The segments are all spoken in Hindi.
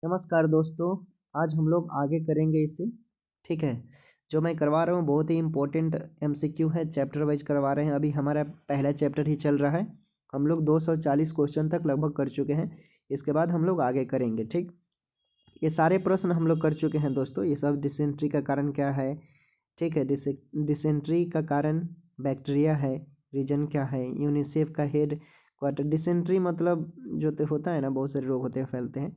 नमस्कार दोस्तों। आज हम लोग आगे करेंगे इसे। ठीक है, जो मैं करवा रहा हूँ बहुत ही इम्पोर्टेंट एमसीक्यू है, चैप्टर वाइज करवा रहे हैं। अभी हमारा पहला चैप्टर ही चल रहा है। हम लोग 240 क्वेश्चन तक लगभग कर चुके हैं। इसके बाद हम लोग आगे करेंगे। ठीक, ये सारे प्रश्न हम लोग कर चुके हैं दोस्तों। ये सब डिसेंट्री का कारण क्या है, ठीक है, डिसेंट्री का कारण बैक्टीरिया है, रीजन क्या है, यूनिसेफ का हेड क्वार्टर। डिसेंट्री मतलब जो तो होता है ना, बहुत सारे रोग होते हैं, फैलते हैं।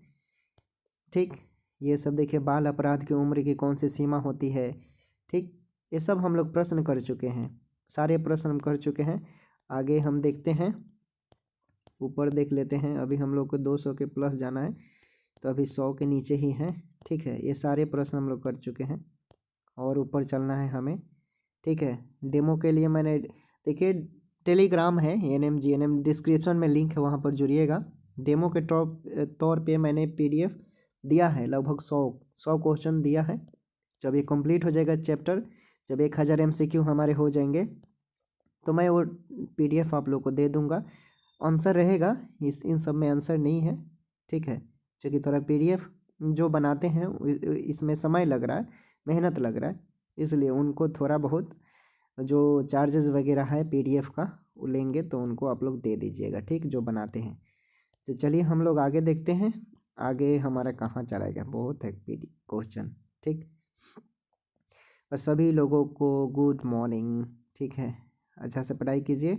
ठीक, ये सब देखिए, बाल अपराध की उम्र की कौन सी सीमा होती है। ठीक, ये सब हम लोग प्रश्न कर चुके हैं, सारे प्रश्न हम कर चुके हैं। आगे हम देखते हैं, ऊपर देख लेते हैं। अभी हम लोग को 200 के प्लस जाना है, तो अभी 100 के नीचे ही हैं। ठीक है, ये सारे प्रश्न हम लोग कर चुके हैं और ऊपर चलना है हमें। ठीक है, डेमो के लिए मैंने देखिए टेलीग्राम है NMGNM, डिस्क्रिप्शन में लिंक है, वहाँ पर जुड़िएगा। डेमो के तौर पे मैंने PDF दिया है, लगभग 100 क्वेश्चन दिया है। जब ये कंप्लीट हो जाएगा चैप्टर, जब 1000 MCQ हमारे हो जाएंगे, तो मैं वो PDF आप लोग को दे दूंगा। आंसर रहेगा, इन सब में आंसर नहीं है। ठीक है, क्योंकि थोड़ा PDF जो बनाते हैं इसमें समय लग रहा है, मेहनत लग रहा है, इसलिए उनको थोड़ा बहुत जो चार्जेस वगैरह है PDF का वो लेंगे, तो उनको आप लोग दे दीजिएगा। ठीक, जो बनाते हैं। तो चलिए हम लोग आगे देखते हैं। आगे हमारा कहाँ चला गया, बहुत है क्वेश्चन। ठीक, और सभी लोगों को गुड मॉर्निंग। ठीक है, अच्छा से पढ़ाई कीजिए।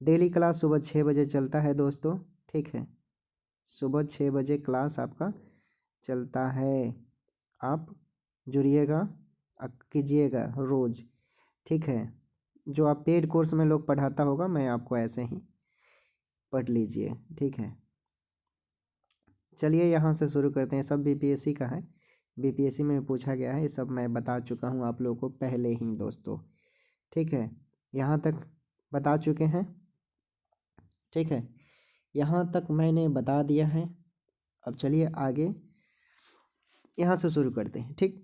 डेली क्लास सुबह 6 बजे चलता है दोस्तों। ठीक है, सुबह 6 बजे क्लास आपका चलता है। आप जुड़िएगा, कीजिएगा रोज़। ठीक है, जो आप पेड कोर्स में लोग पढ़ाता होगा, मैं आपको ऐसे ही पढ़ लीजिए। ठीक है, चलिए यहाँ से शुरू करते हैं। सब BPSC का है, BPSC में पूछा गया है, ये सब मैं बता चुका हूँ आप लोगों को पहले ही दोस्तों। ठीक है, यहाँ तक बता चुके हैं। ठीक है, यहाँ तक मैंने बता दिया है। अब चलिए आगे यहाँ से शुरू करते हैं। ठीक,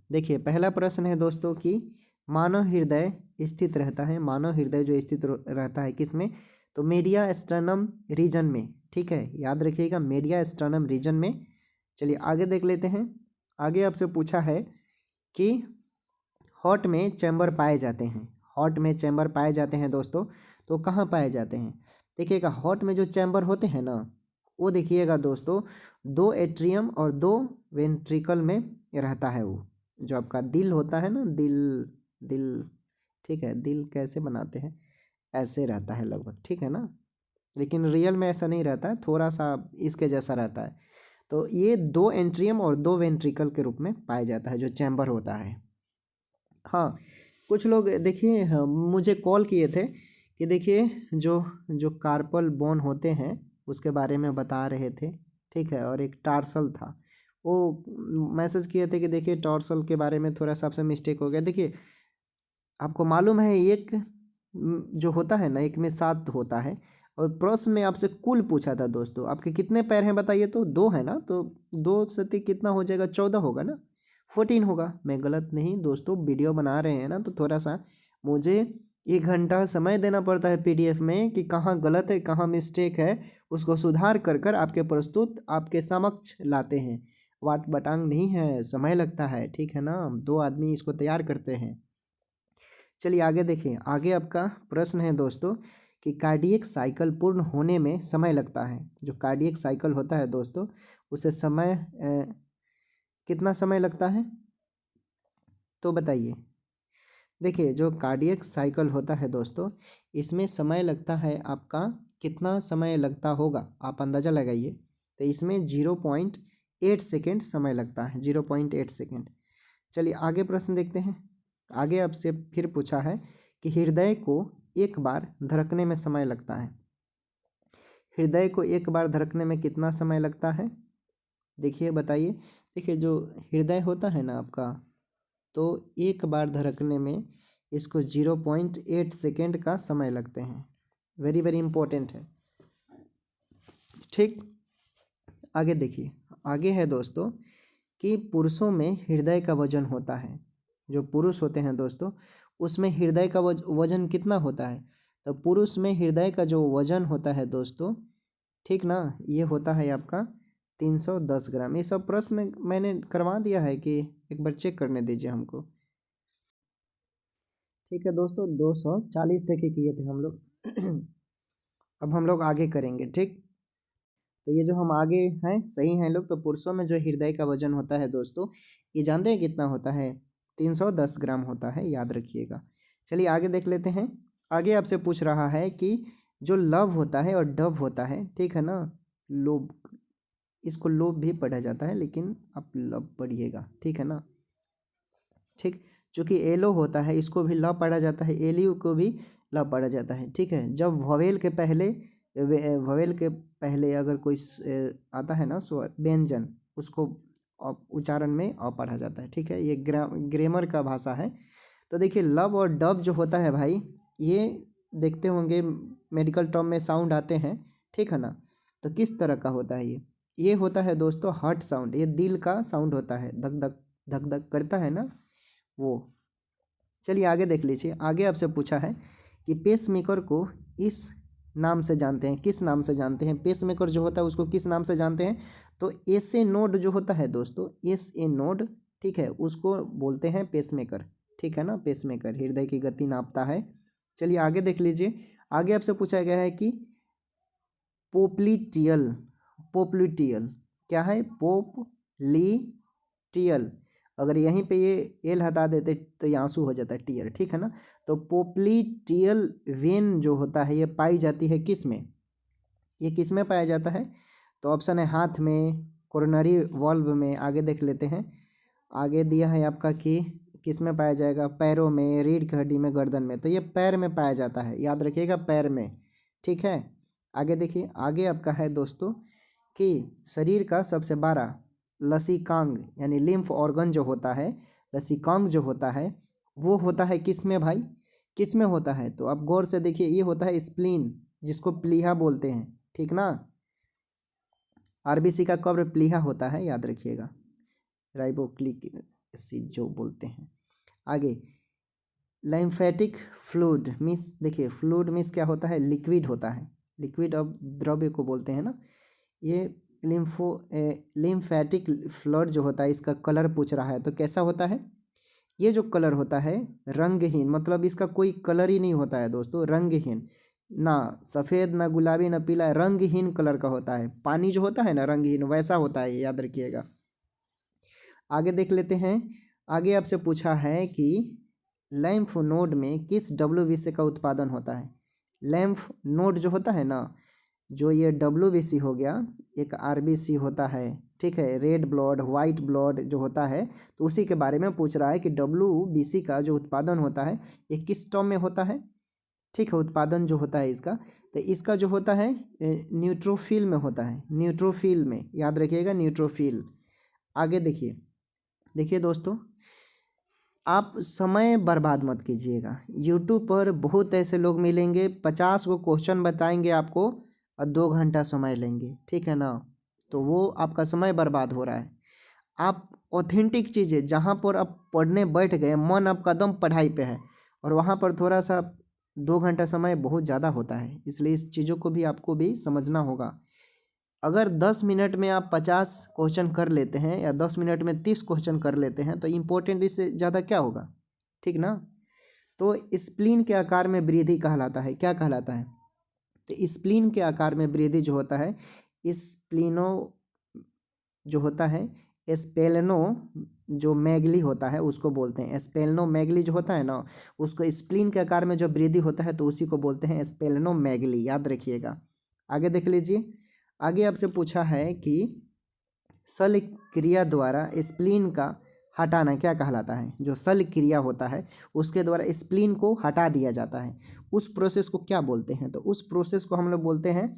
देखिए पहला प्रश्न है दोस्तों कि मानव हृदय स्थित रहता है। मानव हृदय जो स्थित रहता है किस में, तो मीडिया स्टर्नम रीजन में। ठीक है, याद रखिएगा, मीडिया स्टर्नम रीजन में। चलिए आगे देख लेते हैं। आगे आपसे पूछा है कि हॉट में चैम्बर पाए जाते हैं। हॉट में चैम्बर पाए जाते हैं दोस्तों, तो कहाँ पाए जाते हैं। देखिएगा, हॉट में जो चैम्बर होते हैं ना, वो देखिएगा दोस्तों, 2 एट्रियम और 2 वेंट्रिकल में रहता है। वो जो आपका दिल होता है ना, दिल दिल ठीक है, दिल कैसे बनाते हैं, ऐसे रहता है लगभग। ठीक है ना, लेकिन रियल में ऐसा नहीं रहता है, थोड़ा सा इसके जैसा रहता है। तो ये 2 एंट्रियम और 2 वेंट्रिकल के रूप में पाया जाता है, जो चैम्बर होता है। हाँ, कुछ लोग देखिए, हाँ, मुझे कॉल किए थे कि देखिए जो जो कार्पल बोन होते हैं उसके बारे में बता रहे थे। ठीक है, और एक टार्सल था, वो मैसेज किए थे कि देखिए टार्सल के बारे में थोड़ा सा आपसे मिस्टेक हो गया। देखिए, आपको मालूम है एक जो होता है ना, एक में 7 होता है। और प्रश्न में आपसे कुल पूछा था दोस्तों, आपके कितने पैर हैं बताइए, तो 2 है ना, तो 2 से कितना हो जाएगा, 14 होगा ना, 14 होगा। मैं गलत नहीं दोस्तों, वीडियो बना रहे हैं ना, तो थोड़ा सा मुझे 1 घंटा समय देना पड़ता है PDF में कि कहाँ गलत है, कहाँ मिस्टेक है, उसको सुधार कर कर आपके प्रस्तुत आपके समक्ष लाते हैं। वाट बटांग नहीं है, समय लगता है। ठीक है ना, 2 आदमी इसको तैयार करते हैं। चलिए आगे देखिए। आगे आपका प्रश्न है दोस्तों कि कार्डियक साइकिल पूर्ण होने में समय लगता है। जो कार्डियक साइकिल होता है दोस्तों, उसे समय कितना समय लगता है, तो बताइए। देखिए, जो कार्डियक साइकिल होता है दोस्तों, इसमें समय लगता है आपका, कितना समय लगता होगा आप अंदाज़ा लगाइए। तो इसमें 0.8 सेकेंड समय लगता है, 0.8 सेकेंड। चलिए आगे प्रश्न देखते हैं। आगे आपसे फिर पूछा है कि हृदय को एक बार धड़कने में समय लगता है। हृदय को एक बार धड़कने में कितना समय लगता है, देखिए बताइए। देखिए, जो हृदय होता है ना आपका, तो एक बार धड़कने में इसको 0.8 सेकेंड का समय लगते हैं। वेरी वेरी इंपॉर्टेंट है। ठीक, आगे देखिए। आगे है दोस्तों कि पुरुषों में हृदय का वजन होता है। जो पुरुष होते हैं दोस्तों, उसमें हृदय का वजन कितना होता है, तो पुरुष में हृदय का जो वजन होता है दोस्तों, ठीक ना, ये होता है आपका 310 ग्राम। ये सब प्रश्न मैंने करवा दिया है कि एक बार चेक करने दीजिए हमको। ठीक है दोस्तों, 240 तक ही किए थे हम लोग। अब हम लोग आगे करेंगे। ठीक, तो ये जो हम आगे हैं सही हैं लोग। तो पुरुषों में जो हृदय का वजन होता है दोस्तों, ये जानते हैं कितना होता है? 310 ग्राम होता है, याद रखिएगा। चलिए आगे देख लेते हैं। आगे आपसे पूछ रहा है कि जो लव होता है और डव होता है, ठीक है ना, लोभ, इसको लोभ भी पढ़ा जाता है लेकिन आप लव पढ़िएगा, ठीक है ना। ठीक, चूँकि एलो होता है इसको भी ल पढ़ा जाता है, एलियू को भी ल पढ़ा जाता है। ठीक है, जब ववेल के पहले अगर कोई आता है ना स्वर व्यंजन, उसको उच्चारण में अ पढ़ा जाता है। ठीक है, ये ग्रामर का भाषा है। तो देखिए लव और डब जो होता है भाई, ये देखते होंगे मेडिकल टर्म में साउंड आते हैं, ठीक है ना। तो किस तरह का होता है ये होता है दोस्तों हार्ट साउंड। ये दिल का साउंड होता है, धक धक धक धक करता है ना वो। चलिए आगे देख लीजिए। आगे आपसे पूछा है कि पेसमेकर को इस नाम से जानते हैं, किस नाम से जानते हैं? पेसमेकर जो होता है उसको किस नाम से जानते हैं? तो एस ए नोड जो होता है दोस्तों, एस ए नोड, ठीक है, उसको बोलते हैं पेसमेकर। ठीक है ना, पेसमेकर हृदय की गति नापता है। चलिए आगे देख लीजिए। आगे आपसे पूछा गया है कि पोप्लीटियल, पोप्लीटियल क्या है? पोप्लीटियल, अगर यहीं पे ये एल हटा देते तो ये आंसू हो जाता है टीयर, ठीक है ना। तो पोप्लीटियल वेन जो होता है ये पाई जाती है किस में? ये किस में पाया जाता है? तो ऑप्शन है हाथ में, कोरोनरी वॉल्व में। आगे देख लेते हैं। आगे दिया है आपका कि किस में पाया जाएगा? पैरों में, रीढ़ की हड्डी में, गर्दन में। तो ये पैर में पाया जाता है, याद रखिएगा, पैर में। ठीक है, आगे देखिए। आगे आपका है दोस्तों कि शरीर का सबसे बड़ा लसीकांग यानी लिम्फ ऑर्गन जो होता है, लसीकांग जो होता है वो होता है किस में भाई? किस में होता है? तो आप गौर से देखिए, ये होता है स्प्लीन, जिसको प्लीहा बोलते हैं, ठीक ना। आरबीसी का कब्र प्लीहा होता है, याद रखिएगा, राइबोक्लिक एसिड जो बोलते हैं। आगे लाइम्फेटिक फ्लूइड मीन्स, देखिए फ्लूइड मीन्स क्या होता है? लिक्विड होता है, लिक्विड अब द्रव्य को बोलते हैं ना। ये लिम्फेटिक फ्लूइड जो होता है इसका कलर पूछ रहा है, तो कैसा होता है? ये जो कलर होता है रंगहीन, मतलब इसका कोई कलर ही नहीं होता है दोस्तों, रंगहीन, ना सफ़ेद ना गुलाबी ना पीला, रंगहीन कलर का होता है। पानी जो होता है ना रंगहीन, वैसा होता है, याद रखिएगा। आगे देख लेते हैं। आगे आपसे पूछा है कि लैम्फ नोड में किस डब्ल्यूबीसी का उत्पादन होता है? लैम्फ नोड जो होता है ना, जो ये डब्ल्यूबीसी हो गया, एक आरबीसी होता है, ठीक है, रेड ब्लड वाइट ब्लड जो होता है, तो उसी के बारे में पूछ रहा है कि डब्ल्यूबीसी का जो उत्पादन होता है ये किस टर्म में होता है? ठीक है, उत्पादन जो होता है इसका, तो इसका जो होता है न्यूट्रोफिल में होता है, न्यूट्रोफिल में, याद रखिएगा, न्यूट्रोफिल। आगे देखिए, देखिए दोस्तों, आप समय बर्बाद मत कीजिएगा। यूट्यूब पर बहुत ऐसे लोग मिलेंगे, 50 को क्वेश्चन बताएंगे आपको और 2 घंटा समय लेंगे, ठीक है ना। तो वो आपका समय बर्बाद हो रहा है। आप ऑथेंटिक चीज़ें, जहाँ पर आप पढ़ने बैठ गए, मन आपका दम पढ़ाई पे है, और वहाँ पर थोड़ा सा 2 घंटा समय बहुत ज़्यादा होता है, इसलिए इस चीज़ों को भी आपको भी समझना होगा। अगर 10 मिनट में आप 50 क्वेश्चन कर लेते हैं या 10 मिनट में 30 क्वेश्चन कर लेते हैं तो इम्पोर्टेंट इससे ज़्यादा क्या होगा, ठीक ना। तो स्प्लीन के आकार में वृद्धि कहलाता है, क्या कहलाता है? तो स्प्लीन के आकार में वृद्धि जो होता है, स्प्लीनो जो होता है, स्पेलेनो जो मैगली होता है उसको बोलते हैं, स्पेलेनो मैगली जो होता है ना, उसको स्प्लीन के आकार में जो वृद्धि होता है तो उसी को बोलते हैं स्पेलेनो मैगली, याद रखिएगा। आगे देख लीजिए। आगे आपसे पूछा है कि शल्य क्रिया द्वारा स्प्लीन का हटाना क्या कहलाता है? जो शल्य क्रिया होता है उसके द्वारा स्प्लीन को हटा दिया जाता है, उस प्रोसेस को क्या बोलते हैं? तो उस प्रोसेस को हम लोग बोलते हैं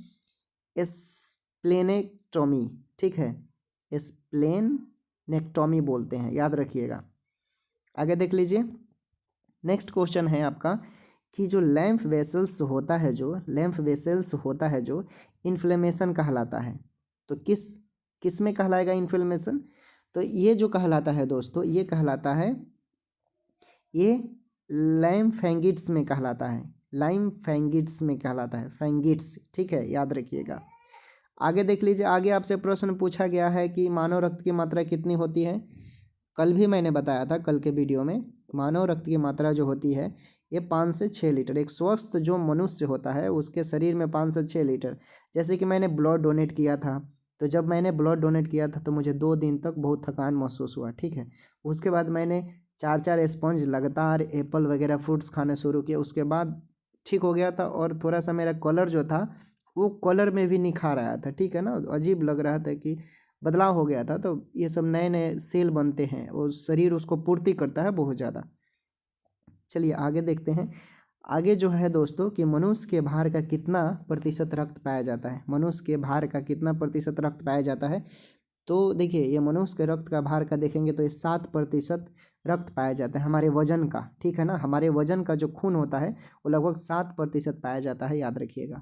स्प्लेनेक्टोमी, ठीक है, स्प्लेनेक्टोमी बोलते हैं, याद रखिएगा। आगे देख लीजिए। नेक्स्ट क्वेश्चन है आपका कि जो लैम्फ वेसल्स होता है, जो लैम्फ वेसल्स होता है जो इन्फ्लेमेशन कहलाता है, तो किस में कहलाएगा इन्फ्लेमेशन? तो ये जो कहलाता है दोस्तों, ये कहलाता है, ये लाइम्फैंगिट्स में कहलाता है, लाइम्फैंगिट्स में कहलाता है, फैंगिट्स, ठीक है, याद रखिएगा। आगे देख लीजिए, आगे आपसे प्रश्न पूछा गया है कि मानव रक्त की मात्रा कितनी होती है। कल भी मैंने बताया था, कल के वीडियो में, मानव रक्त की मात्रा जो होती है ये 5 से 6 लीटर। एक स्वस्थ जो मनुष्य होता है उसके शरीर में 5 से 6 लीटर। जैसे कि मैंने ब्लड डोनेट किया था, तो जब मैंने ब्लड डोनेट किया था तो मुझे 2 दिन तक बहुत थकान महसूस हुआ, ठीक है। उसके बाद मैंने 4 4 स्पंज लगातार एप्पल वगैरह फ्रूट्स खाने शुरू किए, उसके बाद ठीक हो गया था। और थोड़ा सा मेरा कलर जो था वो कलर में भी निखार आया था, ठीक है ना। अजीब लग रहा था कि बदलाव हो गया था। तो ये सब नए नए सेल बनते हैं, वो शरीर उसको पूर्ति करता है बहुत ज़्यादा। चलिए आगे देखते हैं। आगे जो है दोस्तों कि मनुष्य के भार का कितना प्रतिशत रक्त पाया जाता है। मनुष्य के भार का कितना प्रतिशत रक्त पाया जाता है। तो देखिए, ये मनुष्य के रक्त का भार का देखेंगे तो ये 7% रक्त पाया जाता है हमारे वजन का, ठीक है ना। हमारे वजन का जो खून होता है वो लगभग 7% पाया जाता है, याद रखिएगा।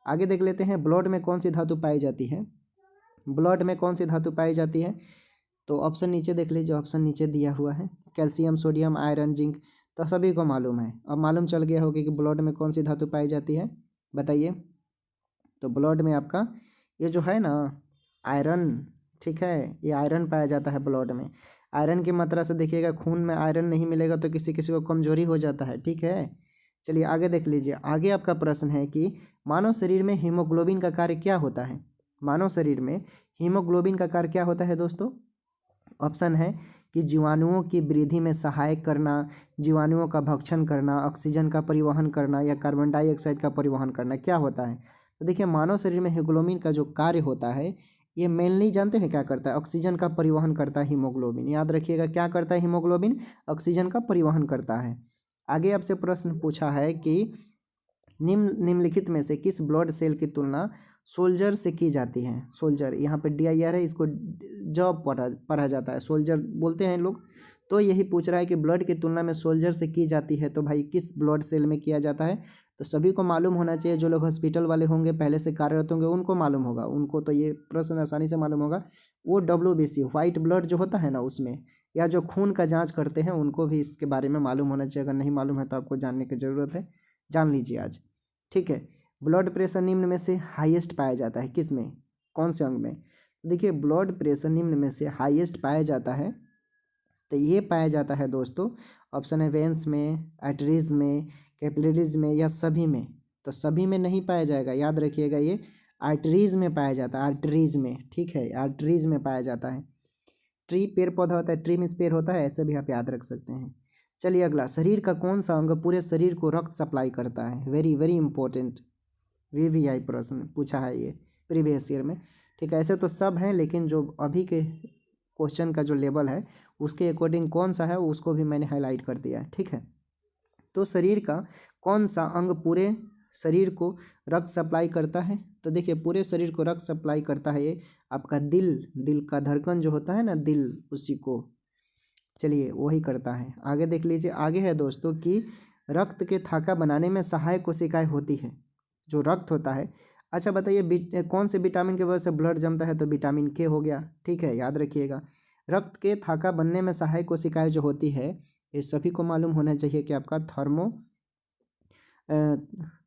आगे देख लेते हैं, ब्लड में कौन सी धातु पाई जाती है। ब्लड में कौन सी धातु पाई जाती है, तो ऑप्शन नीचे देख लीजिए, ऑप्शन नीचे दिया हुआ है, कैल्शियम, सोडियम, आयरन, जिंक। तो सभी को मालूम है, अब मालूम चल गया होगा कि ब्लड में कौन सी धातु पाई जाती है, बताइए। तो ब्लड में आपका ये जो है ना आयरन, ठीक है, ये आयरन पाया जाता है ब्लड में। आयरन की मात्रा से देखिएगा, खून में आयरन नहीं मिलेगा तो किसी किसी को कमजोरी हो जाता है, ठीक है। चलिए आगे देख लीजिए, आगे आपका प्रश्न है कि मानव शरीर में हीमोग्लोबिन का कार्य क्या होता है। मानव शरीर में हीमोग्लोबिन का कार्य क्या होता है दोस्तों। ऑप्शन है कि जीवाणुओं की वृद्धि में सहायक करना, जीवाणुओं का भक्षण करना, ऑक्सीजन का परिवहन करना, या कार्बन डाइऑक्साइड का परिवहन करना, क्या होता है। तो देखिए, मानव शरीर में हीमोग्लोबिन का जो कार्य होता है ये मेनली जानते हैं क्या करता है, ऑक्सीजन का परिवहन करता है हीमोग्लोबिन। याद रखिएगा, क्या करता है हीमोग्लोबिन, ऑक्सीजन का परिवहन करता है। आगे आपसे प्रश्न पूछा है कि निम्नलिखित में से किस ब्लड सेल की तुलना सोल्जर से की जाती है। सोल्जर, यहाँ पे DIR है, इसको जॉब पढ़ा जाता है, सोल्जर बोलते हैं लोग। तो यही पूछ रहा है कि ब्लड की तुलना में सोल्जर से की जाती है, तो भाई किस ब्लड सेल में किया जाता है। तो सभी को मालूम होना चाहिए, जो लोग हॉस्पिटल वाले होंगे, पहले से कार्यरत होंगे, उनको मालूम होगा, उनको तो ये प्रश्न आसानी से मालूम होगा। वो WBC व्हाइट ब्लड जो होता है ना उसमें, या जो खून का जाँच करते हैं उनको भी इसके बारे में मालूम होना चाहिए। अगर नहीं मालूम है तो आपको जानने की ज़रूरत है, जान लीजिए आज, ठीक है। ब्लड प्रेशर निम्न में से हाईएस्ट पाया जाता है किस में, कौन से अंग में। देखिए, ब्लड प्रेशर निम्न में से हाईएस्ट पाया जाता है, तो ये पाया जाता है दोस्तों, ऑप्शन है वेंस में, आर्टरीज में, कैपिलरीज में, या सभी में। तो सभी में नहीं पाया जाएगा, याद रखिएगा, ये आर्टरीज में पाया जाता है, आर्टरीज में, ठीक है, आर्टरीज में पाया जाता है। ट्री पेड़ पौधा होता है, ट्री मीन्स पेड़ होता है, ऐसे भी आप याद रख सकते हैं। चलिए अगला, शरीर का कौन सा अंग पूरे शरीर को रक्त सप्लाई करता है। वेरी वेरी इंपॉर्टेंट VVI प्रश्न पूछा है ये प्रीवियस ईयर में, ठीक है। ऐसे तो सब हैं, लेकिन जो अभी के क्वेश्चन का जो लेवल है उसके अकॉर्डिंग कौन सा है उसको भी मैंने हाईलाइट कर दिया है, ठीक है। तो शरीर का कौन सा अंग पूरे शरीर को रक्त सप्लाई करता है। तो देखिए, पूरे शरीर को रक्त सप्लाई करता है ये आपका दिल। दिल का धड़कन जो होता है ना, दिल, उसी को, चलिए वही करता है। आगे देख लीजिए, आगे है दोस्तों कि रक्त के थाका बनाने में सहायक कोशिकाएं होती है, जो रक्त होता है। अच्छा बताइए, कौन से विटामिन की वजह से ब्लड जमता है, तो विटामिन K हो गया, ठीक है, याद रखिएगा। रक्त के थाका बनने में सहायक कोशिकाएं जो होती है, ये सभी को मालूम होना चाहिए कि आपका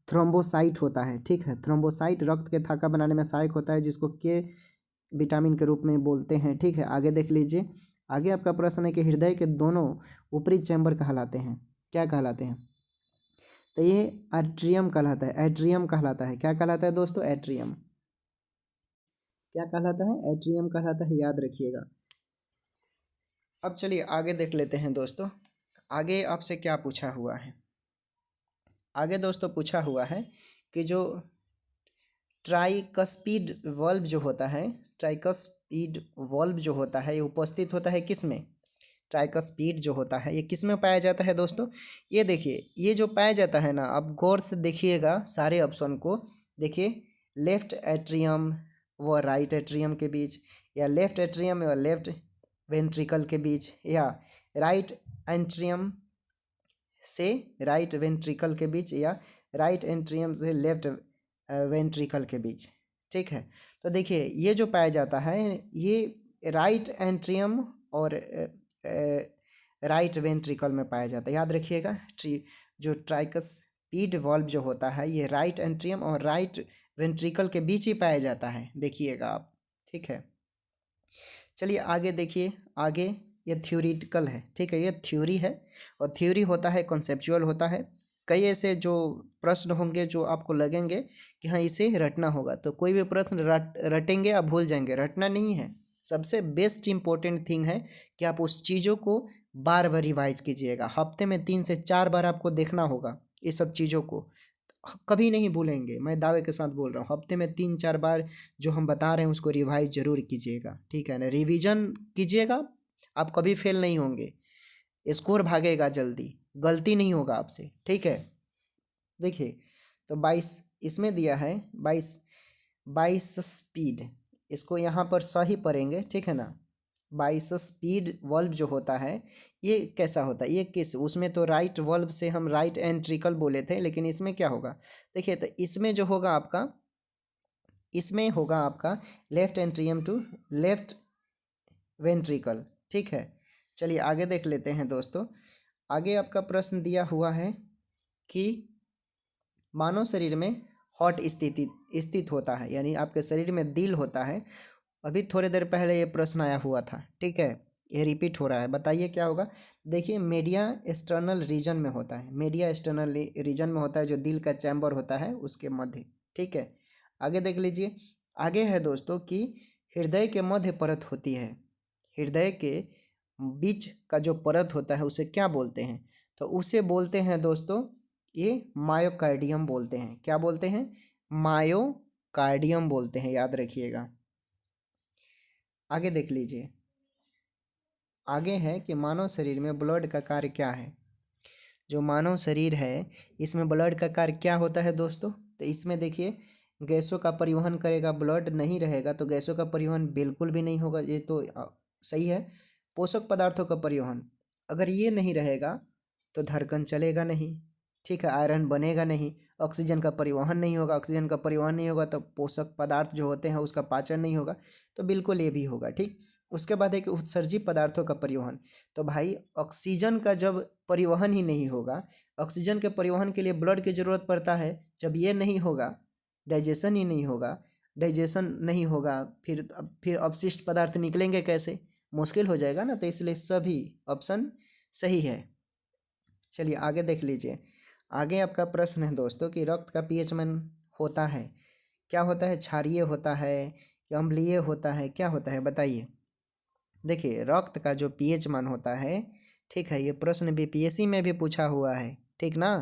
थ्रोम्बोसाइट होता है, ठीक है। थ्रोम्बोसाइट रक्त के थाका बनाने में सहायक होता है, जिसको K विटामिन के रूप में बोलते हैं, ठीक है। आगे देख लीजिए, आगे आपका प्रश्न है कि हृदय के दोनों ऊपरी चैम्बर कहलाते हैं, क्या कहलाते हैं। तो ये एट्रियम कहलाता है, एट्रियम कहलाता है, क्या कहलाता है दोस्तों, एट्रियम, क्या कहलाता है, एट्रियम कहलाता है, याद रखिएगा। अब चलिए आगे देख लेते हैं दोस्तों, आगे आपसे क्या पूछा हुआ है। आगे दोस्तों पूछा हुआ है कि जो ट्राइकस्पीड वल्व जो होता है, ट्राइकस्पीड वल्व जो होता है, ये उपस्थित होता है किस में। ट्राइकस्पीड जो होता है ये किस में पाया जाता है दोस्तों। ये देखिए, ये जो पाया जाता है ना, आप गौर से देखिएगा सारे ऑप्शन को, देखिए लेफ्ट एट्रियम व राइट एट्रियम के बीच, या लेफ्ट एट्रियम व लेफ्ट वेंट्रिकल के बीच, या राइट एट्रियम से राइट वेंट्रिकल के बीच, या राइट एट्रियम से लेफ्ट वेंट्रिकल के बीच, ठीक है। तो देखिए, ये जो पाया जाता है ये राइट एट्रियम और राइट वेंट्रिकल में पाया जाता है, याद रखिएगा। जो ट्राइकस्पीड वाल्व जो होता है ये राइट एट्रियम और राइट वेंट्रिकल के बीच ही पाया जाता है, देखिएगा आप। ठीक है, चलिए आगे देखिए। आगे ये थ्योरिटिकल है, ठीक है, ये थ्योरी है, और थ्योरी होता है कॉन्सेप्चुअल होता है। कई ऐसे जो प्रश्न होंगे जो आपको लगेंगे कि हाँ इसे रटना होगा, तो कोई भी प्रश्न रटेंगे या भूल जाएंगे, रटना नहीं है। सबसे बेस्ट इंपॉर्टेंट थिंग है कि आप उस चीज़ों को बार बार रिवाइज कीजिएगा। हफ्ते में 3 से 4 बार आपको देखना होगा ये सब चीज़ों को, कभी नहीं भूलेंगे, मैं दावे के साथ बोल रहा हूँ। हफ्ते में 3 4 बार जो हम बता रहे हैं उसको रिवाइज जरूर कीजिएगा, ठीक है ना, रिवीजन कीजिएगा, आप कभी फेल नहीं होंगे, स्कोर भागेगा जल्दी, गलती नहीं होगा आपसे, ठीक है। देखिए, तो 22 इसमें दिया है, 22 स्पीड, इसको यहाँ पर सही पढ़ेंगे, ठीक है ना। 22 स्पीड वर्ब जो होता है ये कैसा होता है, ये किस, उसमें तो राइट वर्ब से हम राइट एंट्रिकल बोले थे, लेकिन इसमें क्या होगा, देखिए, तो इसमें जो होगा आपका, इसमें होगा आपका लेफ्ट एंट्रियम टू लेफ्ट वेंट्रिकल, ठीक है। चलिए आगे देख लेते हैं दोस्तों। आगे आपका प्रश्न दिया हुआ है कि मानव शरीर में हॉट स्थिति स्थित होता है, यानी आपके शरीर में दिल होता है। अभी थोड़ी देर पहले ये प्रश्न आया हुआ था, ठीक है, ये रिपीट हो रहा है, बताइए क्या होगा। देखिए, मीडिया एक्सटर्नल रीजन में होता है, मीडिया एक्सटर्नल रीजन में होता है, जो दिल का चैम्बर होता है उसके मध्य, ठीक है। आगे देख लीजिए। आगे है दोस्तों कि हृदय के मध्य परत होती है, हृदय के बीच का जो परत होता है उसे क्या बोलते हैं, तो उसे बोलते हैं दोस्तों, ये मायोकार्डियम बोलते हैं। क्या बोलते हैं, मायोकार्डियम बोलते हैं, याद रखिएगा। आगे देख लीजिए। आगे है कि मानव शरीर में ब्लड का कार्य क्या है। जो मानव शरीर है इसमें ब्लड का कार्य क्या होता है दोस्तों, तो इसमें देखिए, गैसों का परिवहन करेगा, ब्लड नहीं रहेगा तो गैसों का परिवहन बिल्कुल भी नहीं होगा, ये तो सही है। पोषक पदार्थों का परिवहन, अगर ये नहीं रहेगा तो धड़कन चलेगा नहीं, ठीक है, आयरन बनेगा नहीं, ऑक्सीजन का परिवहन नहीं होगा, ऑक्सीजन का परिवहन नहीं होगा तो पोषक पदार्थ जो होते हैं उसका पाचन नहीं होगा, तो बिल्कुल ये भी होगा, ठीक। उसके बाद है कि उत्सर्जित पदार्थों का परिवहन, तो भाई ऑक्सीजन का जब परिवहन ही नहीं होगा, ऑक्सीजन के परिवहन के लिए ब्लड की ज़रूरत पड़ता है, जब ये नहीं होगा, डाइजेशन ही नहीं होगा, डाइजेशन नहीं होगा, फिर अपशिष्ट पदार्थ निकलेंगे कैसे, मुश्किल हो जाएगा ना, तो इसलिए सभी ऑप्शन सही है। चलिए आगे देख लीजिए। आगे आपका प्रश्न है दोस्तों कि रक्त का पीएच मान होता है, क्या होता है, क्षारीय होता है या अम्लीय होता है, क्या होता है बताइए। देखिए, रक्त का जो पीएच मान होता है, ठीक है, ये प्रश्न बीपीएससी में भी पूछा हुआ है, ठीक ना।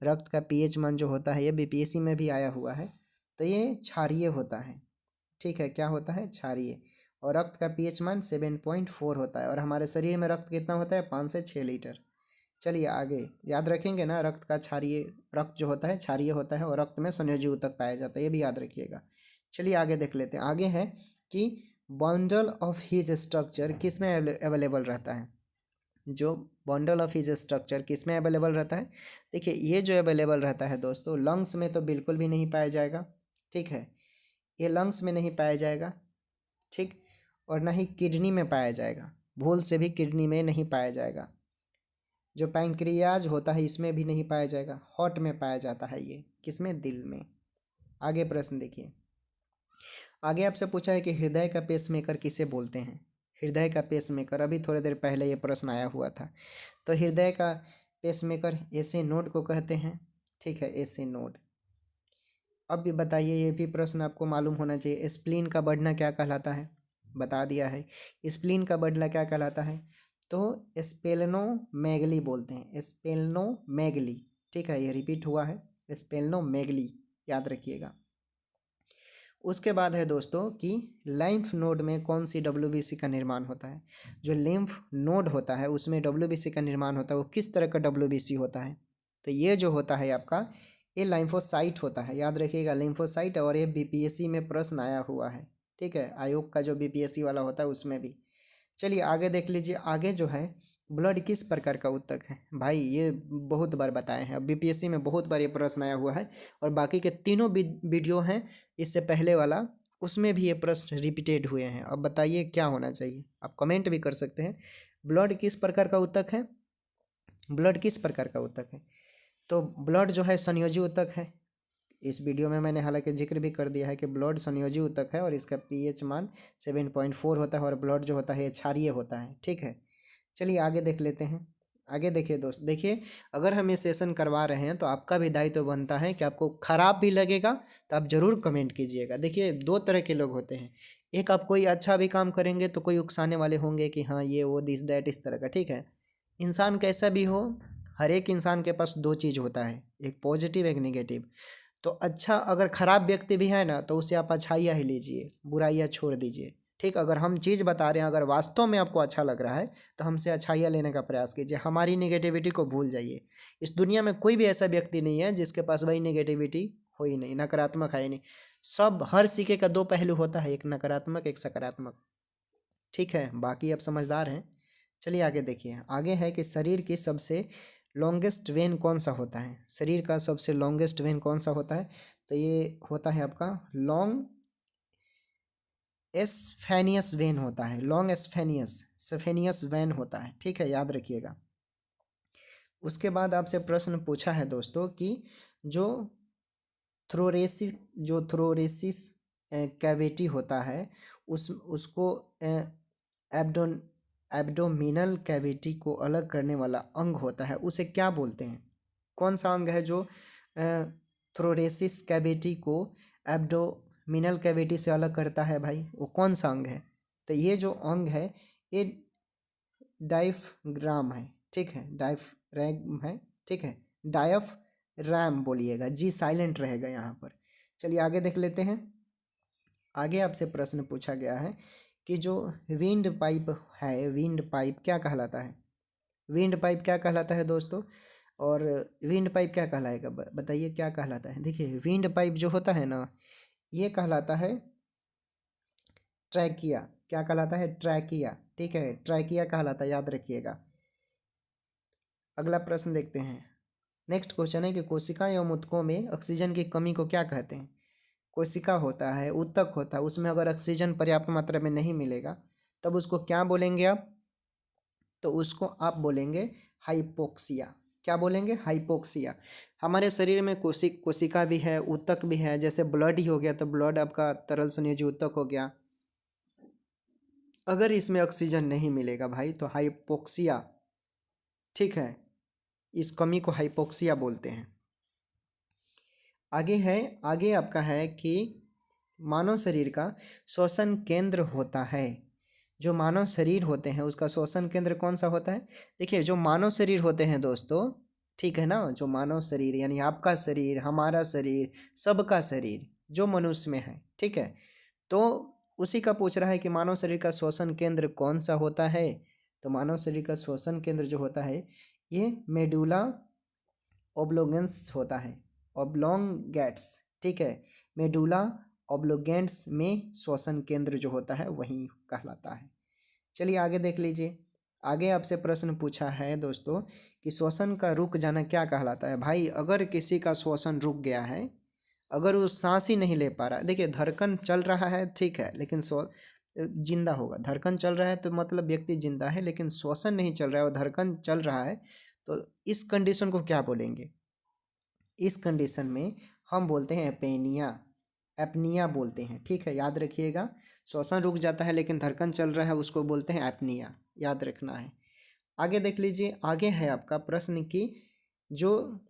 रक्त का पीएच मान जो होता है ये बीपीएससी में भी आया हुआ है, तो ये क्षारीय होता है, ठीक है, क्या होता है, क्षारीय। और रक्त का पीएच मान 7.4 होता है, और हमारे शरीर में रक्त कितना होता है, 5 से 6 लीटर। चलिए आगे, याद रखेंगे ना, रक्त का क्षारीय, रक्त जो होता है क्षारीय होता है, और रक्त में संयोजी ऊतक पाया जाता है, ये भी याद रखिएगा। चलिए आगे देख लेते हैं। आगे है कि बंडल ऑफ हिज स्ट्रक्चर किस में अवेलेबल रहता है, जो बंडल ऑफ हिज स्ट्रक्चर किस में अवेलेबल रहता है। देखिए, ये जो अवेलेबल रहता है दोस्तों, लंग्स में तो बिल्कुल भी नहीं पाया जाएगा, ठीक है, ये लंग्स में नहीं पाया जाएगा, ठीक, और ना ही किडनी में पाया जाएगा, भूल से भी किडनी में नहीं पाया जाएगा। जो पैंक्रियाज होता है इसमें भी नहीं पाया जाएगा, हॉट में पाया जाता है, ये किसमें, दिल में। आगे प्रश्न देखिए। आगे आपसे पूछा है कि हृदय का पेसमेकर किसे बोलते हैं, हृदय का पेसमेकर, अभी थोड़ी देर पहले ये प्रश्न आया हुआ था, तो हृदय का पेसमेकर एसे नोड को कहते हैं, ठीक है, एसे नोड। अब भी बताइए, ये भी प्रश्न आपको मालूम होना चाहिए, स्प्लीन का बढ़ना क्या कहलाता है, बता दिया है, स्प्लीन का बढ़ना क्या कहलाता है, तो स्पेलेनोमेगली बोलते हैं, स्पेलेनोमेगली, ठीक है, ये रिपीट हुआ है, स्पेलेनोमेगली, याद रखिएगा। उसके बाद है दोस्तों कि लिम्फ नोड में कौन सी डब्ल्यूबीसी का निर्माण होता है। जो लिम्फ नोड होता है उसमें डब्ल्यूबीसी का निर्माण होता है, वो किस तरह का डब्ल्यूबीसी होता है, तो ये जो होता है आपका, ये लाइम्फोसाइट होता है, याद रखिएगा, लिम्फोसाइट। और ये बीपीएससी में प्रश्न आया हुआ है, ठीक है, आयोग का जो बीपीएससी वाला होता है उसमें भी। चलिए आगे देख लीजिए। आगे जो है, ब्लड किस प्रकार का ऊतक है, भाई ये बहुत बार बताए हैं, अब बीपीएससी में बहुत बार ये प्रश्न आया हुआ है, और बाकी के तीनों वीडियो हैं इससे पहले वाला, उसमें भी ये प्रश्न रिपीटेड हुए हैं। अब बताइए क्या होना चाहिए, आप कमेंट भी कर सकते हैं। ब्लड किस प्रकार का ऊतक है, ब्लड किस प्रकार का ऊतक है, तो ब्लड जो है संयोजी ऊतक है, इस वीडियो में मैंने हालांकि जिक्र भी कर दिया है कि ब्लड संयोजी ऊतक है और इसका पीएच मान 7.4 होता है और ब्लड जो होता है ये क्षारीय होता है। ठीक है, चलिए आगे देख लेते हैं। आगे देखिए दोस्त, देखिए अगर हम ये सेशन करवा रहे हैं तो आपका भी दायित्व तो बनता है कि आपको खराब भी लगेगा तो आप ज़रूर कमेंट कीजिएगा। देखिए दो तरह के लोग होते हैं, एक आप कोई अच्छा भी काम करेंगे तो कोई उकसाने वाले होंगे कि हाँ ये वो दिस दैट इस तरह का। ठीक है, इंसान कैसा भी हो, हर एक इंसान के पास दो चीज़ होता है, एक पॉजिटिव एक निगेटिव। तो अच्छा अगर खराब व्यक्ति भी है ना तो उसे आप अच्छाइयाँ ही लीजिए, बुराइयाँ छोड़ दीजिए। ठीक, अगर हम चीज़ बता रहे हैं अगर वास्तव में आपको अच्छा लग रहा है तो हमसे अच्छाइयाँ लेने का प्रयास कीजिए, हमारी नेगेटिविटी को भूल जाइए। इस दुनिया में कोई भी ऐसा व्यक्ति नहीं है जिसके पास वही नेगेटिविटी हो ही नहीं, नकारात्मक है ही नहीं। सब हर सिक्के का दो पहलू होता है, एक नकारात्मक एक सकारात्मक। ठीक है, बाकी आप समझदार हैं। चलिए आगे देखिए, आगे है कि शरीर की सबसे लॉन्गेस्ट वेन कौन सा होता है, शरीर का सबसे लॉन्गेस्ट वेन कौन सा होता है, तो ये होता है आपका लॉन्ग एस्फेनियस वेन होता है, लॉन्ग सफेनियस वेन होता है। ठीक है, याद रखिएगा। उसके बाद आपसे प्रश्न पूछा है दोस्तों कि जो थ्रोरेसिस कैविटी होता है उसको एब्डोन एब्डोमिनल कैविटी को अलग करने वाला अंग होता है, उसे क्या बोलते हैं? कौन सा अंग है जो थ्रोरेसिस कैविटी को एब्डोमिनल कैविटी से अलग करता है भाई, वो कौन सा अंग है? तो ये जो अंग है ये डायफ्राम है। ठीक है, डायफ्रैम है। ठीक है, डायफ्राम बोलिएगा, जी साइलेंट रहेगा यहाँ पर। चलिए आगे देख लेते हैं। आगे आपसे प्रश्न पूछा गया है कि जो विंड पाइप है, विंड पाइप क्या कहलाता है? विंड पाइप क्या कहलाता है दोस्तों? और विंड पाइप क्या कहलाएगा, बताइए क्या कहलाता है? देखिए विंड पाइप जो होता है ना ये कहलाता है ट्रैकिया। क्या कहलाता है? ट्रैकिया। ठीक है, ट्रैकिया कहलाता है, याद रखिएगा। अगला प्रश्न देखते हैं। नेक्स्ट क्वेश्चन है कि कोशिका एवं ऊतकों में ऑक्सीजन की कमी को क्या कहते हैं? कोशिका होता है, ऊतक होता है, उसमें अगर ऑक्सीजन पर्याप्त मात्रा में नहीं मिलेगा तब उसको क्या बोलेंगे आप? तो उसको आप बोलेंगे हाइपोक्सिया। क्या बोलेंगे? हाइपोक्सिया। हमारे शरीर में कोशिका भी है, ऊतक भी है, जैसे ब्लड ही हो गया तो ब्लड आपका तरल संयोजी ऊतक हो गया। अगर इसमें ऑक्सीजन नहीं मिलेगा भाई तो हाइपोक्सिया, ठीक है, इस कमी को हाइपोक्सिया बोलते हैं। आगे आपका है कि मानव शरीर का श्वसन केंद्र होता है। जो मानव शरीर होते हैं उसका श्वसन केंद्र कौन सा होता है? देखिए जो मानव शरीर होते हैं दोस्तों, ठीक है ना, जो मानव शरीर यानी आपका शरीर, हमारा शरीर, सबका शरीर जो मनुष्य में है, ठीक है, तो उसी का पूछ रहा है कि मानव शरीर का श्वसन केंद्र कौन सा होता है। तो मानव शरीर का श्वसन केंद्र जो होता है ये मेडुला ओब्लोगेंस होता है, ओब्लोंगेट्स। ठीक है, मेडुला ओब्लोगेंट्स में श्वसन केंद्र जो होता है वही कहलाता है। चलिए आगे देख लीजिए। आगे आपसे प्रश्न पूछा है दोस्तों कि श्वसन का रुक जाना क्या कहलाता है? भाई अगर किसी का श्वसन रुक गया है, अगर वो सांस ही नहीं ले पा रहा, देखिए धड़कन चल रहा है ठीक है लेकिन जिंदा होगा, धड़कन चल रहा है तो मतलब व्यक्ति जिंदा है, लेकिन श्वसन नहीं चल रहा है और धड़कन चल रहा है, तो इस कंडीशन को क्या बोलेंगे? इस कंडीशन में हम बोलते हैं एपेनिया, एपनिया बोलते हैं। ठीक है, याद रखिएगा, श्वसन रुक जाता है लेकिन धड़कन चल रहा है उसको बोलते हैं एपनिया, याद रखना है। आगे देख लीजिए, आगे है आपका प्रश्न कि जो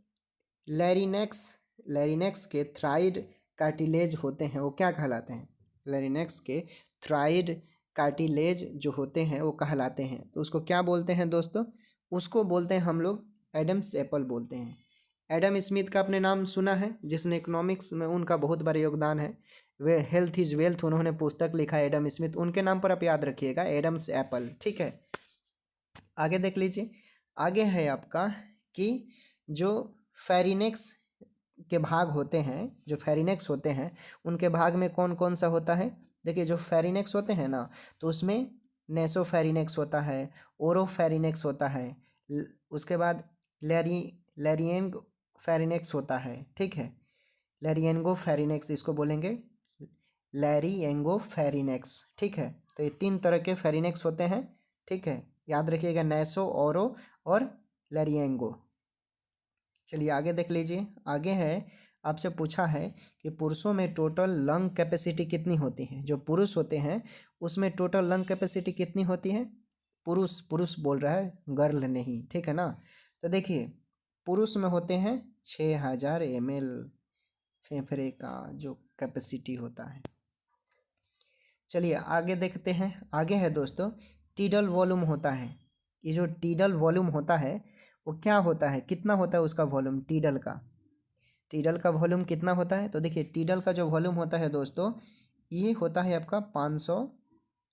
लैरिनेक्स के थ्राइड कार्टिलेज होते हैं वो क्या कहलाते हैं? लैरिनेक्स के थ्राइड कार्टिलेज जो होते हैं वो कहलाते हैं, तो उसको क्या बोलते हैं दोस्तों? उसको बोलते हैं हम लोग एडम्स एप्पल बोलते हैं। एडम स्मिथ का आपने नाम सुना है, जिसने इकोनॉमिक्स में उनका बहुत बड़ा योगदान है, वे हेल्थ इज वेल्थ, उन्होंने पुस्तक लिखा है एडम स्मिथ, उनके नाम पर आप याद रखिएगा एडम्स एप्पल। ठीक है, आगे देख लीजिए। आगे है आपका कि जो फेरिनेक्स के भाग होते हैं, जो फेरिनेक्स होते हैं उनके भाग में कौन कौन सा होता है? देखिए जो फेरिनेक्स होते हैं ना तो उसमें नेसोफेरिनेक्स होता है, ओरोफेरिनेक्स होता है, उसके बाद लैरिएंग फेरिनेक्स होता है। ठीक है, लैरिएंगो फेरिनेक्स इसको बोलेंगे, लैरिएंगो फेरिनेक्स। ठीक है, तो ये तीन तरह के फेरिनेक्स होते हैं। ठीक है, याद रखिएगा, नेसो, ओरो और लैरिएंगो। चलिए आगे देख लीजिए। आगे है आपसे पूछा है कि पुरुषों में टोटल लंग कैपेसिटी कितनी होती है। जो पुरुष होते हैं उसमें टोटल लंग कैपेसिटी कितनी होती है। पुरुष पुरुष बोल रहा है, गर्ल नहीं, ठीक है ना। तो देखिए पुरुष में होते हैं 6000 ml फेफड़े का जो कैपेसिटी होता है। चलिए आगे देखते हैं। आगे है दोस्तों टीडल वॉल्यूम होता है। ये जो टीडल वॉल्यूम होता है वो क्या होता है, कितना होता है उसका वॉल्यूम टीडल का वॉल्यूम कितना होता है। तो देखिए टीडल का जो वॉल्यूम होता है दोस्तों ये होता है आपका 500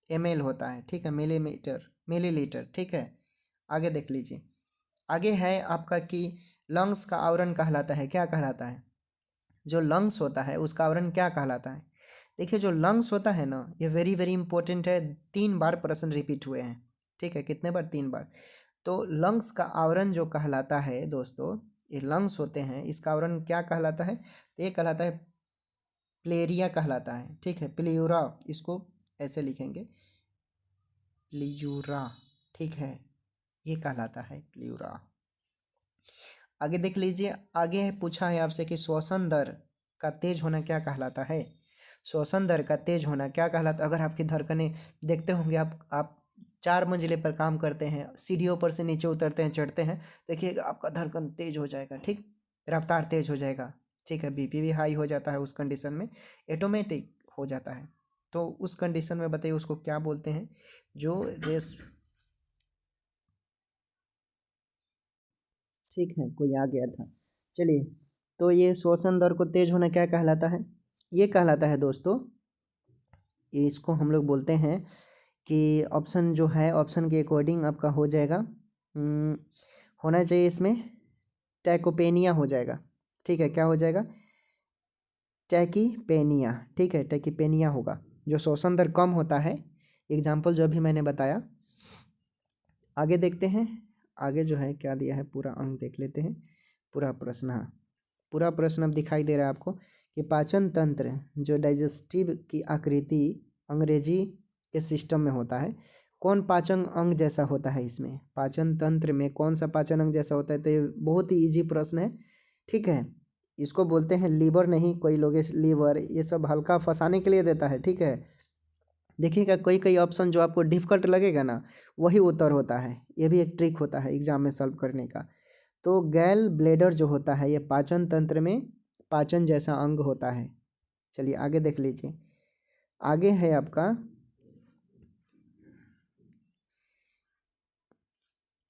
ml होता है, ठीक है, मिलीलीटर, ठीक है। आगे देख लीजिए। आगे है आपका कि लंग्स का आवरण कहलाता है, क्या कहलाता है। जो लंग्स होता है उसका आवरण क्या कहलाता है। देखिए जो लंग्स होता है ना ये वेरी वेरी इंपॉर्टेंट है, 3 बार प्रश्न रिपीट हुए हैं, ठीक है, कितने बार, 3 बार। तो लंग्स का आवरण जो कहलाता है दोस्तों, ये लंग्स होते हैं इसका आवरण क्या कहलाता है। तो ये कहलाता है प्लेरिया कहलाता है, ठीक है, प्लियूरा, इसको ऐसे लिखेंगे प्लियूरा, ठीक है, ये कहलाता है प्लियूरा। आगे देख लीजिए। आगे है पूछा है आपसे कि श्वसन दर का तेज होना क्या कहलाता है। श्वसन दर का तेज होना क्या कहलाता है। अगर आपकी धड़कनें देखते होंगे, आप 4 मंजिले पर काम करते हैं, सीढ़ियों पर से नीचे उतरते हैं, चढ़ते हैं, देखिए आपका धड़कन तेज हो जाएगा, ठीक, रफ्तार तेज हो जाएगा, ठीक है, बीपी भी हाई हो जाता है उस कंडीशन में, ऑटोमेटिक हो जाता है। तो उस कंडीशन में बताइए उसको क्या बोलते हैं। जो रेस, ठीक है, कोई आ गया था। चलिए, तो ये श्वसन दर को तेज होना क्या कहलाता है। ये कहलाता है दोस्तों, ये इसको हम लोग बोलते हैं कि ऑप्शन जो है, ऑप्शन के अकॉर्डिंग आपका हो जाएगा, होना चाहिए इसमें टैकोपेनिया हो जाएगा, ठीक है, क्या हो जाएगा, टैकीपेनिया, ठीक है, टैकीपेनिया होगा। जो श्वसन दर कम होता है, एग्जाम्पल जो अभी मैंने बताया। आगे देखते हैं। आगे जो है क्या दिया है, पूरा अंक देख लेते हैं, पूरा प्रश्न, हाँ, पूरा प्रश्न अब दिखाई दे रहा है आपको कि पाचन तंत्र जो डाइजेस्टिव की आकृति अंग्रेजी के सिस्टम में होता है, कौन पाचन अंग जैसा होता है। इसमें पाचन तंत्र में कौन सा पाचन अंग जैसा होता है। तो ये बहुत ही इजी प्रश्न है, ठीक है। इसको बोलते हैं लीवर, नहीं कोई लोग इस लीवर ये सब हल्का फंसाने के लिए देता है, ठीक है। देखिएगा कई कई ऑप्शन जो आपको डिफिकल्ट लगेगा ना वही उत्तर होता है, ये भी एक ट्रिक होता है एग्जाम में सॉल्व करने का। तो गैल ब्लेडर जो होता है ये पाचन तंत्र में पाचन जैसा अंग होता है। चलिए आगे देख लीजिए। आगे है आपका,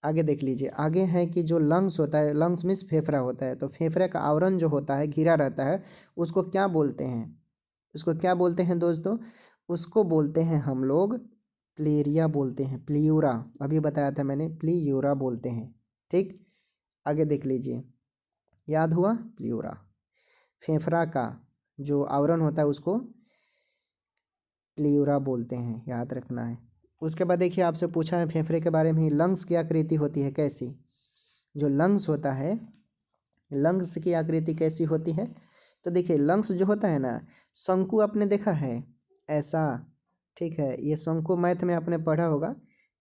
आगे देख लीजिए। आगे है कि जो लंग्स होता है, लंग्स मीन्स फेफड़ा होता है, तो फेफड़े का आवरण जो होता है घिरा रहता है, उसको क्या बोलते हैं। उसको क्या बोलते हैं दोस्तों, उसको बोलते हैं हम लोग प्लेरिया बोलते हैं, प्लियूरा, अभी बताया था मैंने, प्लियूरा बोलते हैं, ठीक। आगे देख लीजिए, याद हुआ, प्लियूरा। फेफड़ा का जो आवरण होता है उसको प्लियूरा बोलते हैं, याद रखना है। उसके बाद देखिए आपसे पूछा है फेफड़े के बारे में ही, लंग्स की आकृति होती है कैसी। जो लंग्स होता है, लंग्स की आकृति कैसी होती है। तो देखिए लंग्स जो होता है ना, शंकु आपने देखा है ऐसा, ठीक है, ये शंकु मैथ में आपने पढ़ा होगा,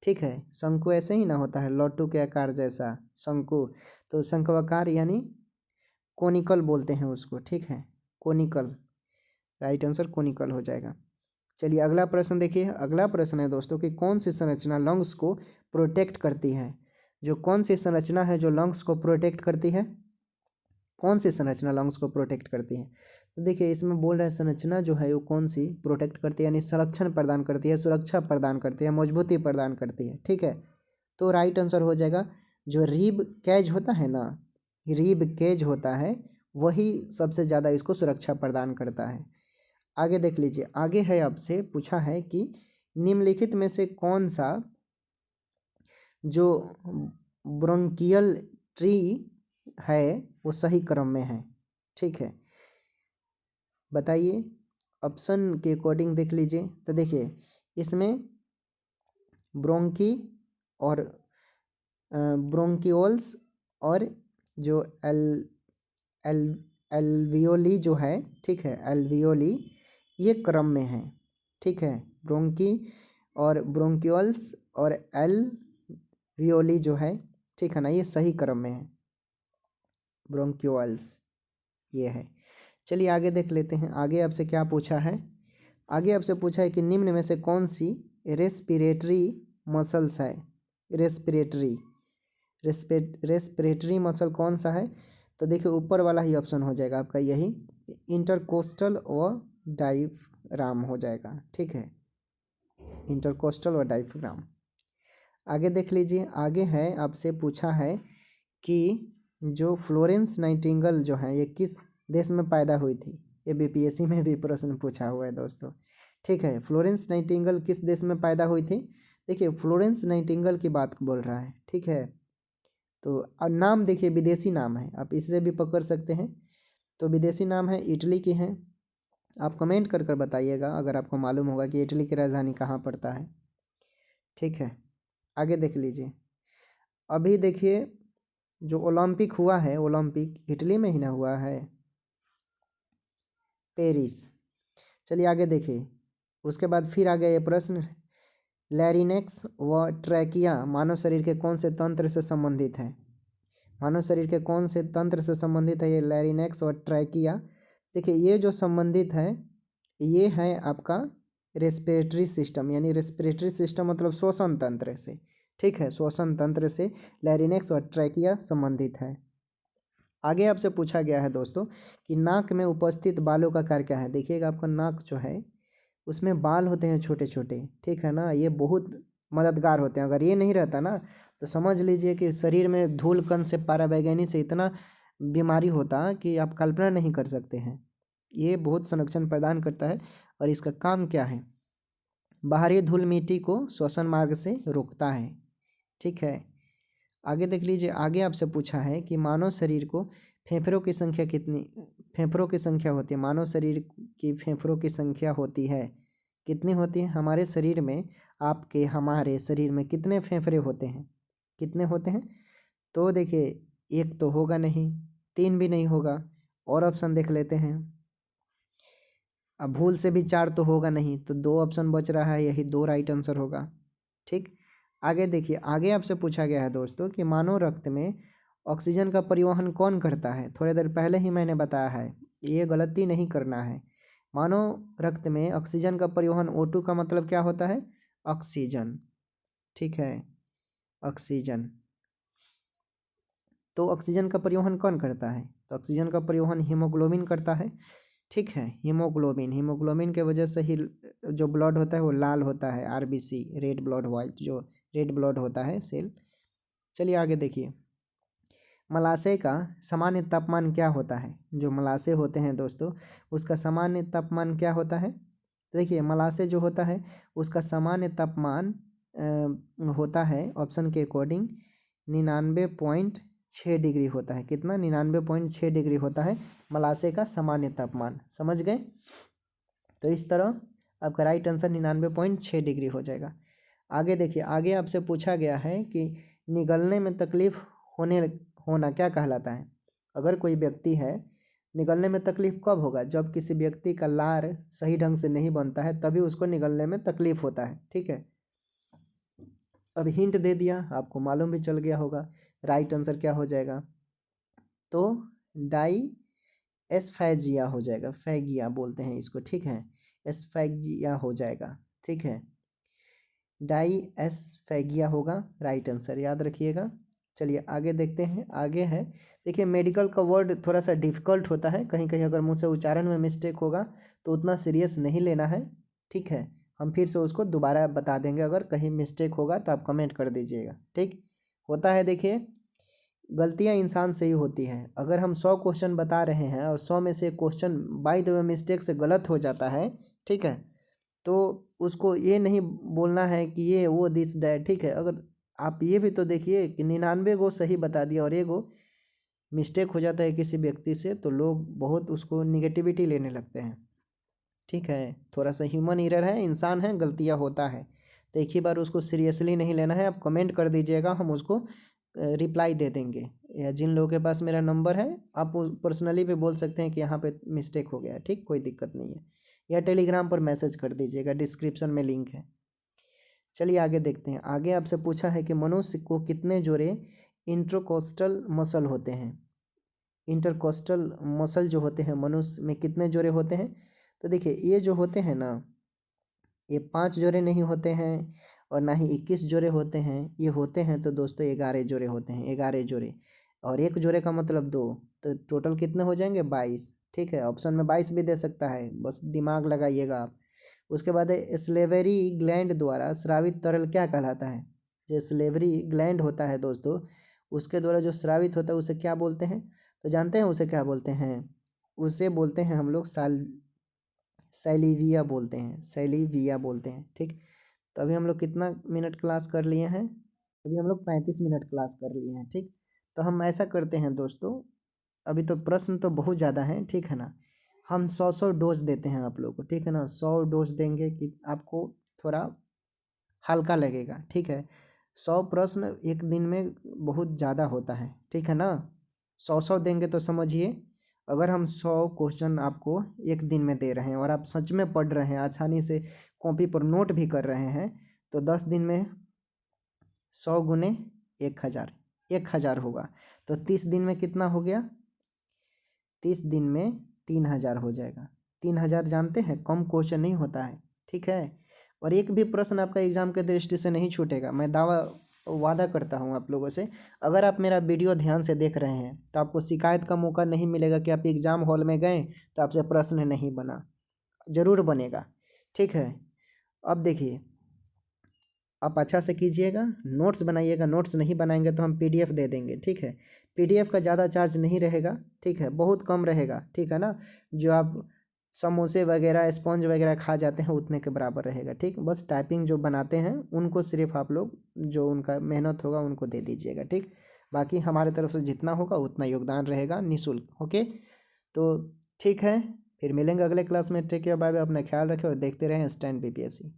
ठीक है, शंकु ऐसे ही ना होता है, लट्टू के आकार जैसा शंकु। तो शंक्वाकार यानी कोनिकल बोलते हैं उसको, ठीक है, कोनिकल, राइट आंसर कोनिकल हो जाएगा। चलिए अगला प्रश्न देखिए। अगला प्रश्न है दोस्तों कि कौन सी संरचना लंग्स को प्रोटेक्ट करती है। जो कौन सी संरचना है जो लंग्स को प्रोटेक्ट करती है, कौन सी संरचना लंग्स को प्रोटेक्ट करती है। तो देखिए इसमें बोल रहा है संरचना जो है वो कौन सी प्रोटेक्ट करती है, यानी संरक्षण प्रदान करती है, सुरक्षा प्रदान करती है, मजबूती प्रदान करती है, ठीक है। तो राइट आंसर हो जाएगा जो रिब कैज होता है ना, रिब केज होता है वही सबसे ज़्यादा इसको सुरक्षा प्रदान करता है। आगे देख लीजिए। आगे है आपसे पूछा है कि निम्नलिखित में से कौन सा जो ब्रोंकियल ट्री है वो सही क्रम में है, ठीक है, बताइए। ऑप्शन के अकॉर्डिंग देख लीजिए। तो देखिए इसमें ब्रोंकी और ब्रोंकियोल्स और जो एल एल एल्वियोली जो है, ठीक है, एल्वियोली ये क्रम में है, ठीक है, ब्रोंकी और ब्रोंकियोल्स और एल्वियोली जो है, ठीक है ना, ये सही क्रम में है, ब्रोंकियोल्स ये है। चलिए आगे देख लेते हैं। आगे आपसे क्या पूछा है। आगे आपसे पूछा है कि निम्न में से कौन सी रेस्पिरेटरी मसल्स है। रेस्पिरेटरी मसल कौन सा है। तो देखिए ऊपर वाला ही ऑप्शन हो जाएगा आपका, यही इंटरकोस्टल व डायफ्राम हो जाएगा। ठीक है, इंटरकोस्टल व डायफ्राम। आगे देख लीजिए। आगे है आपसे पूछा है कि जो फ्लोरेंस नाइटिंगेल जो है ये किस देश में पैदा हुई थी। ये बीपीएससी में भी प्रश्न पूछा हुआ है दोस्तों। ठीक है, फ्लोरेंस नाइटिंगेल किस देश में पैदा हुई थी। देखिए फ्लोरेंस नाइटिंगेल की बात बोल रहा है। ठीक है, तो अब नाम देखिए विदेशी नाम है, आप इससे भी पकड़ सकते हैं। तो विदेशी नाम है, इटली की है। आप कमेंट कर कर बताइएगा अगर आपको मालूम होगा कि इटली की राजधानी कहाँ पड़ता है। ठीक है, आगे देख लीजिए। अभी देखिए जो ओलंपिक हुआ है, ओलंपिक इटली में ही ना हुआ है, पेरिस। चलिए आगे देखिए। उसके बाद फिर आ गया ये प्रश्न, लैरिनेक्स व ट्रैकिया मानव शरीर के कौन से तंत्र से संबंधित है। मानव शरीर के कौन से तंत्र से संबंधित है ये लैरिनेक्स और ट्रैकिया। देखिए ये जो संबंधित है ये है आपका रेस्पिरेटरी सिस्टम, यानी रेस्पिरेटरी सिस्टम मतलब श्वसन तंत्र से। ठीक है, श्वसन तंत्र से लैरिनेक्स और ट्रैकिया संबंधित है। आगे आपसे पूछा गया है दोस्तों कि नाक में उपस्थित बालों का कार्य क्या है। देखिएगा आपका नाक जो है उसमें बाल होते हैं छोटे छोटे। ठीक है ना, ये बहुत मददगार होते हैं। अगर ये नहीं रहता ना तो समझ लीजिए कि शरीर में धूल कण से पाराबैंगनी से इतना बीमारी होता कि आप कल्पना नहीं कर सकते हैं। ये बहुत संरक्षण प्रदान करता है और इसका काम क्या है, बाहरी धूल मिट्टी को श्वसन मार्ग से रोकता है। ठीक है, आगे देख लीजिए। आगे आपसे पूछा है कि मानव शरीर को फेफड़ों की संख्या कितनी, फेफड़ों की संख्या होती है। मानव शरीर की फेफड़ों की संख्या होती है, कितनी होती है हमारे शरीर में। आपके हमारे शरीर में कितने फेफड़े होते हैं, कितने होते हैं। तो देखिए एक तो होगा नहीं, तीन भी नहीं होगा, और ऑप्शन देख लेते हैं। अब भूल से भी चार तो होगा नहीं, तो दो ऑप्शन बच रहा है, यही दो राइट आंसर होगा। ठीक, आगे देखिए। आगे आपसे पूछा गया है दोस्तों कि मानव रक्त में ऑक्सीजन का परिवहन कौन करता है। थोड़ी देर पहले ही मैंने बताया है, ये गलती नहीं करना है। मानव रक्त में ऑक्सीजन का परिवहन O2 का मतलब क्या होता है, ऑक्सीजन। ठीक है, ऑक्सीजन। तो ऑक्सीजन का परिवहन कौन करता है, तो ऑक्सीजन का परिवहन हीमोग्लोबिन करता है। ठीक है, हीमोग्लोबिन, हीमोग्लोबिन के वजह से ही जो ब्लड होता है वो लाल होता है, आरबीसी, रेड ब्लड वाइट, जो रेड ब्लड होता है सेल। चलिए आगे देखिए। मलाशय का सामान्य तापमान क्या होता है। जो मलाशय होते हैं दोस्तों उसका सामान्य तापमान क्या होता है। तो देखिए मलाशय जो होता है उसका सामान्य तापमान होता है ऑप्शन के अकॉर्डिंग 99.6 डिग्री होता है। कितना, 99.6 डिग्री होता है मलाशय का सामान्य तापमान। समझ गए। तो इस तरह आपका राइट आंसर 99.6 डिग्री हो जाएगा। आगे देखिए। आगे आपसे पूछा गया है कि निगलने में तकलीफ होना क्या कहलाता है। अगर कोई व्यक्ति है, निगलने में तकलीफ कब होगा, जब किसी व्यक्ति का लार सही ढंग से नहीं बनता है तभी उसको निगलने में तकलीफ होता है। ठीक है, अब हिंट दे दिया, आपको मालूम भी चल गया होगा। राइट आंसर क्या हो जाएगा, तो डाई एस्फैजिया हो जाएगा, फैगिया बोलते हैं इसको। ठीक है, एस्फैगिया हो जाएगा। ठीक है, डाई एस्फैगिया होगा राइट आंसर, याद रखिएगा। चलिए आगे देखते हैं। आगे है, देखिए मेडिकल का वर्ड थोड़ा सा डिफिकल्ट होता है, कहीं कहीं अगर मुझसे उच्चारण में मिस्टेक होगा तो उतना सीरियस नहीं लेना है। ठीक है, हम फिर से उसको दोबारा बता देंगे, अगर कहीं मिस्टेक होगा तो आप कमेंट कर दीजिएगा। ठीक होता है। देखिए गलतियां इंसान से ही होती हैं। अगर हम 100 क्वेश्चन बता रहे हैं और 100 में से question by the way mistake से गलत हो जाता है, ठीक है, तो उसको ये नहीं बोलना है कि ये वो दिस दैट। ठीक है, अगर आप ये भी तो देखिए कि 99 गो सही बता दिया और एगो मिस्टेक हो जाता है किसी व्यक्ति से, तो लोग बहुत उसको निगेटिविटी लेने लगते हैं। ठीक है, थोड़ा सा ह्यूमन एरर है, इंसान है, गलतियाँ होता है, तो एक ही बार उसको सीरियसली नहीं लेना है। आप कमेंट कर दीजिएगा, हम उसको रिप्लाई दे देंगे। या जिन लोगों के पास मेरा नंबर है आप पर्सनली भी बोल सकते हैं कि यहाँ पे मिस्टेक हो गया है। ठीक, कोई दिक्कत नहीं है, या टेलीग्राम पर मैसेज कर दीजिएगा, डिस्क्रिप्शन में लिंक है। चलिए आगे देखते हैं। आगे आपसे पूछा है कि मनुष्य को कितने जोड़े इंट्रोकोस्टल मसल होते हैं। इंटरकोस्टल मसल जो होते हैं मनुष्य में कितने जोड़े होते हैं? तो देखिए ये जो होते हैं ना, ये 5 जोड़े नहीं होते हैं और ना ही 21 जोड़े होते हैं, ये होते हैं तो दोस्तों 11 जोड़े होते हैं, 11 जोड़े। और एक जोड़े का मतलब 2, तो टोटल कितने हो जाएंगे? 22। ठीक है, ऑप्शन में 22 भी दे सकता है, बस दिमाग लगाइएगा आप। उसके बाद है स्लेवरी ग्लैंड द्वारा स्रावित तरल क्या कहलाता है? जो स्लेवरी ग्लैंड होता है दोस्तों, उसके द्वारा जो स्रावित होता है उसे क्या बोलते हैं? तो जानते हैं उसे क्या बोलते हैं? उसे बोलते हैं हम लोग सैलिविया बोलते हैं, सैलिविया बोलते हैं। ठीक, तो अभी हम लोग कितना मिनट क्लास कर लिए हैं? अभी हम लोग 35 मिनट क्लास कर लिए हैं। ठीक, तो हम ऐसा करते हैं दोस्तों, अभी तो प्रश्न तो बहुत ज़्यादा हैं, ठीक है ना, हम 100 डोज देते हैं आप लोग को, ठीक है ना, 100 डोज देंगे कि आपको थोड़ा हल्का लगेगा। ठीक है, 100 प्रश्न एक दिन में बहुत ज़्यादा होता है, ठीक है ना। 100 देंगे तो समझिए, अगर हम 100 क्वेश्चन आपको एक दिन में दे रहे हैं और आप सच में पढ़ रहे हैं, आसानी से कॉपी पर नोट भी कर रहे हैं, तो 10 दिन में 100 गुने 1000, 1000 होगा। तो 30 दिन में कितना हो गया? 30 दिन में 3000 हो जाएगा। 3000 जानते हैं कम क्वेश्चन नहीं होता है, ठीक है। और एक भी प्रश्न आपका एग्जाम के दृष्टि से नहीं छूटेगा, मैं वादा करता हूँ आप लोगों से। अगर आप मेरा वीडियो ध्यान से देख रहे हैं तो आपको शिकायत का मौका नहीं मिलेगा कि आप एग्ज़ाम हॉल में गए तो आपसे प्रश्न नहीं बना, ज़रूर बनेगा। ठीक है, अब देखिए, आप अच्छा से कीजिएगा, नोट्स बनाइएगा, नोट्स नहीं बनाएंगे तो हम पीडीएफ दे देंगे। ठीक है, पीडीएफ का ज़्यादा चार्ज नहीं रहेगा, ठीक है, बहुत कम रहेगा, ठीक है ना। जो आप समोसे वगैरह स्पॉन्ज वगैरह खा जाते हैं उतने के बराबर रहेगा। ठीक, बस टाइपिंग जो बनाते हैं उनको सिर्फ आप लोग जो उनका मेहनत होगा उनको दे दीजिएगा। ठीक, बाकी हमारे तरफ से जितना होगा उतना योगदान रहेगा निःशुल्क। ओके, तो ठीक है, फिर मिलेंगे अगले क्लास में। टेक केयर, बाय बाय, अपना ख्याल रखें और देखते रहें स्टैंड बीपीएससी।